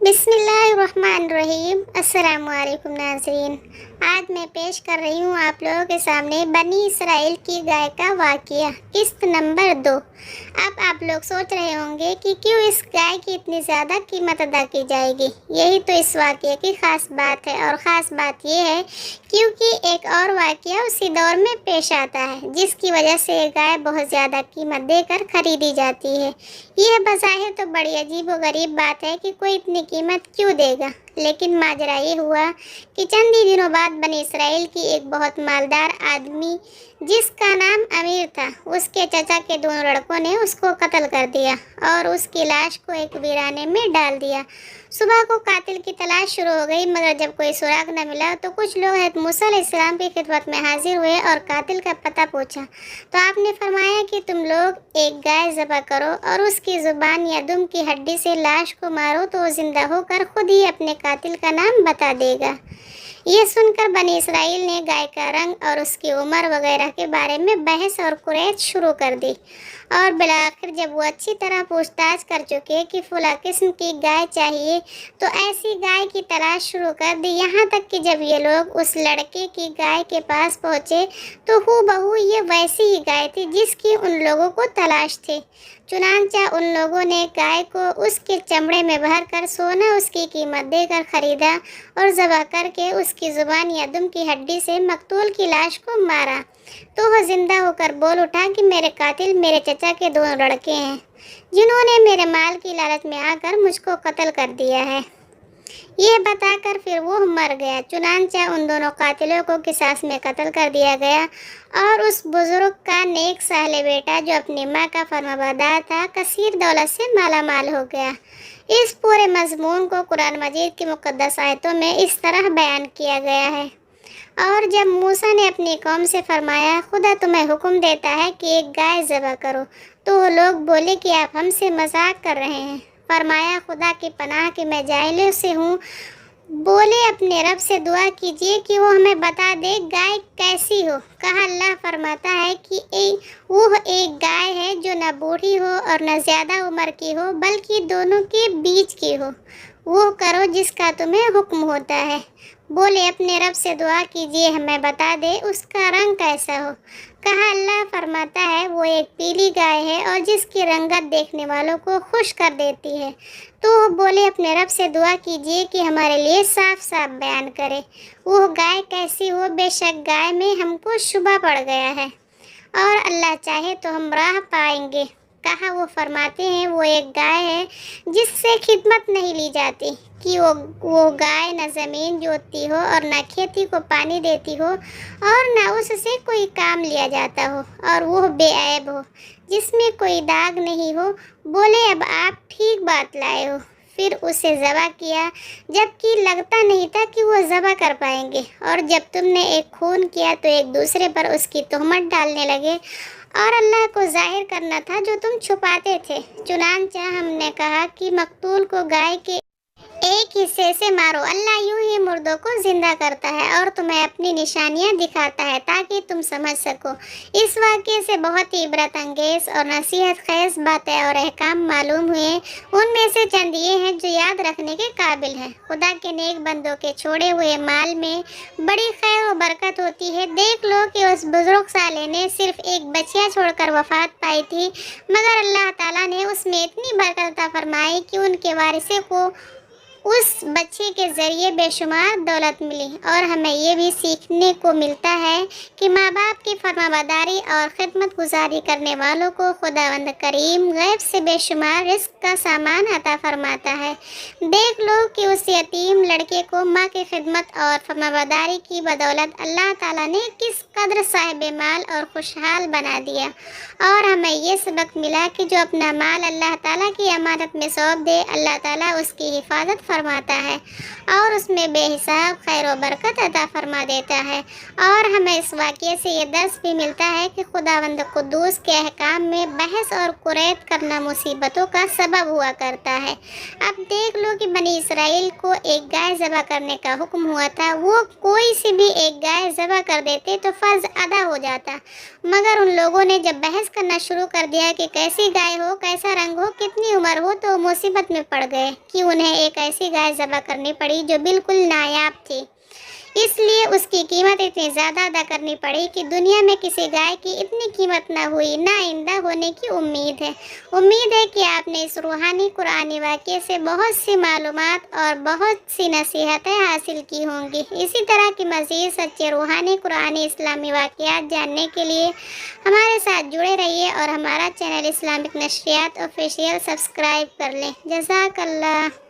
بسم اللہ الرحمن الرحیم۔ السلام علیکم ناظرین، آج میں پیش کر رہی ہوں آپ لوگوں کے سامنے بنی اسرائیل کی گائے کا واقعہ، قسط نمبر 2۔ اب آپ لوگ سوچ رہے ہوں گے کہ کیوں اس گائے کی اتنی زیادہ قیمت ادا کی جائے گی۔ یہی تو اس واقعے کی خاص بات ہے، اور خاص بات یہ ہے کیونکہ ایک اور واقعہ اسی دور میں پیش آتا ہے جس کی وجہ سے یہ گائے بہت زیادہ قیمت دے کر خریدی جاتی ہے۔ یہ بظاہر تو بڑی عجیب و غریب بات ہے کہ کوئی اتنی قیمت کیوں دے گا، لیکن ماجرا یہ ہوا کہ چند ہی دنوں بعد بنی اسرائیل کی ایک بہت مالدار آدمی جس کا نام امیر تھا، اس کے چچا کے دونوں لڑکوں نے اس کو قتل کر دیا اور اس کی لاش کو ایک ویرانے میں ڈال دیا۔ صبح کو قاتل کی تلاش شروع ہو گئی، مگر جب کوئی سراغ نہ ملا تو کچھ لوگ حضرت موسیٰ علیہ السلام کی خدمت میں حاضر ہوئے اور قاتل کا پتہ پوچھا تو آپ نے فرمایا کہ تم لوگ ایک گائے ذبح کرو اور اس کی زبان یا دم کی ہڈی سے لاش کو مارو تو وہ زندہ ہو کر خود ہی اپنے قاتل کا نام بتا دے گا۔ یہ سن کر بنی اسرائیل نے گائے کا رنگ اور اس کی عمر وغیرہ کے بارے میں بحث اور قریش شروع کر دی، اور بالآخر جب وہ اچھی طرح پوچھ تاچھ کر چکے کہ فلاں قسم کی گائے چاہیے تو ایسی گائے کی تلاش شروع کر دی، یہاں تک کہ جب یہ لوگ اس لڑکے کی گائے کے پاس پہنچے تو ہو بہو یہ ویسی ہی گائے تھی جس کی ان لوگوں کو تلاش تھی۔ چنانچہ ان لوگوں نے گائے کو اس کے چمڑے میں بھر کر سونا اس کی قیمت دے کر خریدا اور ذبح کر کے اس کی زبان یا دم کی ہڈی سے مقتول کی لاش کو مارا تو وہ زندہ ہو کر بول اٹھا کہ میرے قاتل میرے چچا کے دونوں لڑکے ہیں جنہوں نے میرے مال کی لالچ میں آ کر مجھ کو قتل کر دیا ہے۔ یہ بتا کر پھر وہ مر گیا۔ چنانچہ ان دونوں قاتلوں کو قصاص میں قتل کر دیا گیا، اور اس بزرگ کا نیک صالح بیٹا جو اپنی ماں کا فرمانبردار تھا کثیر دولت سے مالا مال ہو گیا۔ اس پورے مضمون کو قرآن مجید کی مقدس آیتوں میں اس طرح بیان کیا گیا ہے۔ اور جب موسیٰ نے اپنی قوم سے فرمایا خدا تمہیں حکم دیتا ہے کہ ایک گائے ذبح کرو، تو وہ لوگ بولے کہ آپ ہم سے مذاق کر رہے ہیں۔ فرمایا خدا کی پناہ کہ میں جاہلوں سے ہوں۔ بولے اپنے رب سے دعا کیجیے کہ وہ ہمیں بتا دے گائے کیسی ہو۔ کہا اللہ فرماتا ہے کہ وہ ایک گائے ہے جو نہ بوڑھی ہو اور نہ زیادہ عمر کی ہو بلکہ دونوں کے بیچ کی ہو، وہ کرو جس کا تمہیں حکم ہوتا ہے۔ بولے اپنے رب سے دعا کیجیے ہمیں بتا دے اس کا رنگ کیسا ہو۔ کہا اللہ فرماتا ہے وہ ایک پیلی گائے ہے اور جس کی رنگت دیکھنے والوں کو خوش کر دیتی ہے۔ تو وہ بولے اپنے رب سے دعا کیجیے کہ ہمارے لیے صاف صاف بیان کرے وہ گائے کیسی ہو، بے شک گائے میں ہم کو شبہ پڑ گیا ہے اور اللہ چاہے تو ہم راہ پائیں گے۔ کہا وہ فرماتے ہیں وہ ایک گائے ہے جس سے خدمت نہیں لی جاتی کہ وہ گائے نہ زمین جوتتی ہو اور نہ کھیتی کو پانی دیتی ہو اور نہ اس سے کوئی کام لیا جاتا ہو، اور وہ بے عیب ہو جس میں کوئی داغ نہیں ہو۔ بولے اب آپ ٹھیک بات لائے ہو۔ پھر اسے ذبح کیا جبکہ لگتا نہیں تھا کہ وہ ذبح کر پائیں گے، اور جب تم نے ایک خون کیا تو ایک دوسرے پر اس کی تہمت ڈالنے لگے، اور اللہ کو ظاہر کرنا تھا جو تم چھپاتے تھے۔ چنانچہ ہم نے کہا کہ مقتول کو گائے کے ایک حصے سے مارو، اللہ یوں ہی مردوں کو زندہ کرتا ہے اور تمہیں اپنی نشانیاں دکھاتا ہے تاکہ تم سمجھ سکو۔ اس واقعے سے بہت ہی عبرت انگیز اور نصیحت خیز باتیں اور احکام معلوم ہوئے۔ ان میں سے چند یہ ہیں جو یاد رکھنے کے قابل ہیں۔ خدا کے نیک بندوں کے چھوڑے ہوئے مال میں بڑی خیر و برکت ہوتی ہے۔ دیکھ لو کہ اس بزرگ صالح نے صرف ایک بچیا چھوڑ کر وفات پائی تھی، مگر اللہ تعالیٰ نے اس میں اتنی برکت عطا فرمائی کہ ان کے وارثے کو اس بچے کے ذریعے بے شمار دولت ملی۔ اور ہمیں یہ بھی سیکھنے کو ملتا ہے کہ ماں باپ کی فرمانبرداری اور خدمت گزاری کرنے والوں کو خداوند کریم غیب سے بے شمار رزق کا سامان عطا فرماتا ہے۔ دیکھ لو کہ اس یتیم لڑکے کو ماں کی خدمت اور فرمانبرداری کی بدولت اللہ تعالیٰ نے کس قدر صاحب مال اور خوشحال بنا دیا۔ اور ہمیں یہ سبق ملا کہ جو اپنا مال اللہ تعالیٰ کی امانت میں سونپ دے، اللہ تعالیٰ اس کی حفاظت فرماتا ہے اور اس میں بے حساب خیر و برکت عطا فرما دیتا ہے۔ اور ہمیں اس واقعے سے یہ درس بھی ملتا ہے کہ خداوند قدوس کے احکام میں بحث اور قریت کرنا مصیبتوں کا سبب ہوا کرتا ہے۔ اب دیکھ لو کہ بنی اسرائیل کو ایک گائے ذبح کرنے کا حکم ہوا تھا، وہ کوئی سی بھی ایک گائے ذبح کر دیتے تو فرض ادا ہو جاتا، مگر ان لوگوں نے جب بحث کرنا شروع کر دیا کہ کیسی گائے ہو، کیسا رنگ ہو، کتنی عمر ہو، تو مصیبت میں پڑ گئے کہ انہیں ایک ایسی ایسی گائے ذبح کرنی پڑی جو بالکل نایاب تھی، اس لیے اس کی قیمت اتنی زیادہ ادا کرنی پڑی کہ دنیا میں کسی گائے کی اتنی قیمت نہ ہوئی، نہ آئندہ ہونے کی امید ہے۔ امید ہے کہ آپ نے اس روحانی قرآنی واقعے سے بہت سی معلومات اور بہت سی نصیحتیں حاصل کی ہوں گی۔ اسی طرح کی مزید سچے روحانی قرآنی اسلامی واقعات جاننے کے لیے ہمارے ساتھ جڑے رہیے اور ہمارا چینل اسلامک نشریات آفیشیل سبسکرائب کر لیں۔ جزاک اللہ۔